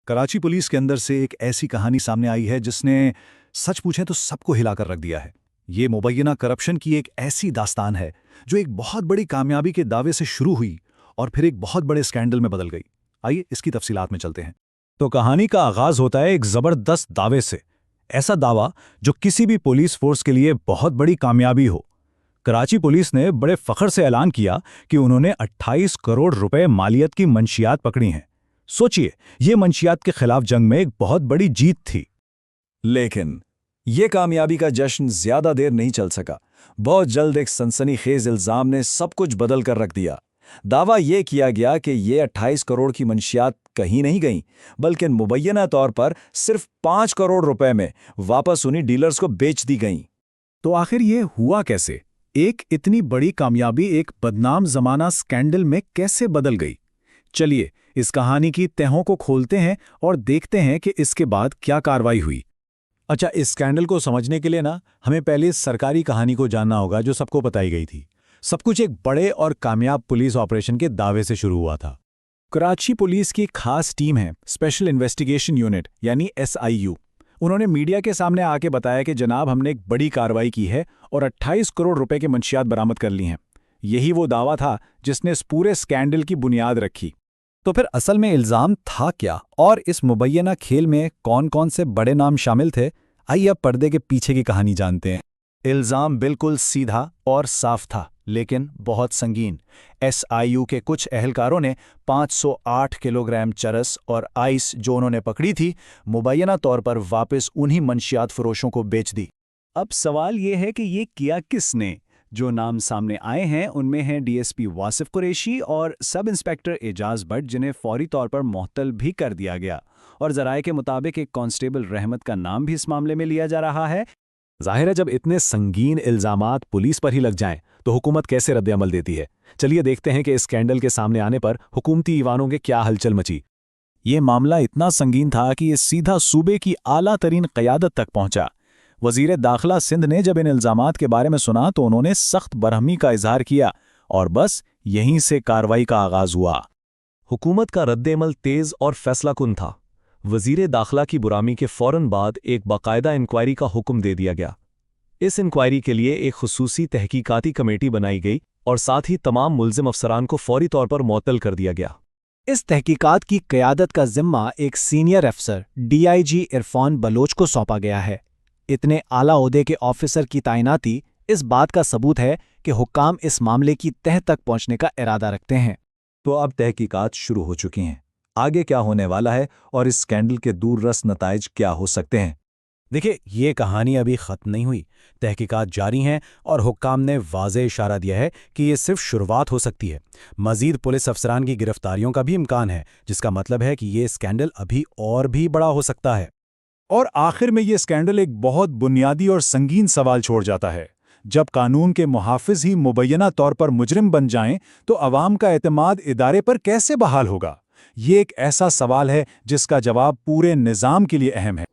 Karachi police के अंदर से एक ऐसी कहानी सामने आई है जिसने सच पूछे तो सबको हिलाकर रख दिया है। ये मुबैना करप्शन की एक ऐसी दास्तान है जो एक बहुत बड़ी कामयाबी के दावे से शुरू हुई और फिर एक बहुत बड़े स्कैंडल में बदल गई। आइए इसकी तफसीलात में चलते हैं। तो कहानी का आगाज होता है एक जबरदस्त दावे से। ऐसा दावा जो किसी भी पुलिस फोर्स के लिए बहुत बड़ी कामयाबी हो। कराची पुलिस ने बड़े फख्र से ऐलान किया कि उन्होंने 28 करोड़ रुपए मालियत की मंशियात पकड़ी हैं। सोचिए, ये मंशियात के खिलाफ जंग में एक बहुत बड़ी जीत थी। लेकिन ये कामयाबी का जश्न ज्यादा देर नहीं चल सका। बहुत जल्द एक सनसनीखेज इल्जाम ने सब कुछ बदल कर रख दिया। दावा ये किया गया कि ये 28 करोड़ की मंशियात कहीं नहीं गईं, बल्कि मुबैना तौर पर सिर्फ 5 करोड़ रुपए में वापस उन्हीं डीलर्स को बेच दी गईं। तो आखिर ये हुआ कैसे? एक इतनी बड़ी कामयाबी एक बदनाम जमाना स्कैंडल में कैसे बदल गई? चलिए इस कहानी की तहों को खोलते हैं और देखते हैं कि इसके बाद क्या कार्रवाई हुई। अच्छा, इस स्कैंडल को समझने के लिए हमें पहले इस सरकारी कहानी को जानना होगा जो सबको बताई गई थी। सब कुछ एक बड़े और कामयाब पुलिस ऑपरेशन के दावे से शुरू हुआ था। कराची पुलिस की खास टीम है स्पेशल इन्वेस्टिगेशन यूनिट यानी SIU। उन्होंने मीडिया के सामने आके बताया कि जनाब, हमने एक बड़ी कार्रवाई की है और 28 करोड़ रुपए की मंशियात बरामद कर ली हैं। यही वो दावा था जिसने इस पूरे स्कैंडल की बुनियाद रखी। तो फिर असल में इल्जाम था क्या और इस मुबैना खेल में कौन कौन से बड़े नाम शामिल थे? आइए अब पर्दे के पीछे की कहानी जानते हैं। इल्जाम बिल्कुल सीधा और साफ था, लेकिन बहुत संगीन। SIU के कुछ अहलकारों ने 508 किलोग्राम चरस और आइस जो उन्होंने पकड़ी थी, मुबैना तौर पर वापस उन्हीं मंशियात फरोशों को बेच दी। अब सवाल ये है कि ये किया किसने? जो नाम सामने आए हैं उनमें हैं DSP वासिफ कुरैशी और सब इंस्पेक्टर एजाज भट्ट, जिन्हें फौरी तौर पर मुअत्तल भी कर दिया गया। और जराये के मुताबिक एक कांस्टेबल रहमत का नाम भी इस मामले में लिया जा रहा है। जाहिर है, जब इतने संगीन इल्जामात पुलिस पर ही लग जाएं तो हुकूमत कैसे रद्द-ए-अमल देती है। चलिए देखते हैं कि इस स्कैंडल के सामने आने पर हुकूमती ईवानों के क्या हलचल मची। ये मामला इतना संगीन था कि ये सीधा सूबे की आला तरीन क़यादत तक पहुंचा। वज़ीर दाखिला सिंध ने जब इन इल्जामात के बारे में सुना तो उन्होंने सख्त बरहमी का इजहार किया और बस यहीं से कार्रवाई का आगाज हुआ। हुकूमत का रद्द-ए-अमल तेज और फैसलाकुन था। वज़ीर दाखिला की बुरामी के फौरन बाद एक बाकायदा इंक्वायरी का हुक्म दे दिया गया। इस इंक्वायरी के लिए एक खुसूसी तहकीकाती कमेटी बनाई गई और साथ ही तमाम मुल्ज़िम अफसरान को फौरी तौर पर मुअत्तल कर दिया गया। इस तहकीकात की क़यादत का ज़िम्मा एक सीनियर अफसर DIG इरफान बलोच को सौंपा गया है। इतने आला ओहदे के ऑफिसर की तैनाती इस बात का सबूत है कि हुक्काम इस मामले की तह तक पहुंचने का इरादा रखते हैं। तो अब तहकीकात शुरू हो चुकी हैं। आगे क्या होने वाला है और इस स्कैंडल के दूररस नताइज क्या हो सकते हैं? देखिए, ये कहानी अभी ख़त्म नहीं हुई। तहकीकात जारी हैं और हुक्काम ने वाज़ेह इशारा दिया है कि ये सिर्फ शुरुआत हो सकती है। मज़ीद पुलिस अफसरान की गिरफ्तारियों का भी इम्कान है, जिसका मतलब है कि ये स्कैंडल अभी और भी बड़ा हो सकता है। और आखिर में ये स्कैंडल एक बहुत बुनियादी और संगीन सवाल छोड़ जाता है। जब कानून के मुहाफिज ही मुबैना तौर पर मुजरिम बन जाएं तो अवाम का एतमाद इदारे पर कैसे बहाल होगा? ये एक ऐसा सवाल है जिसका जवाब पूरे निज़ाम के लिए अहम है।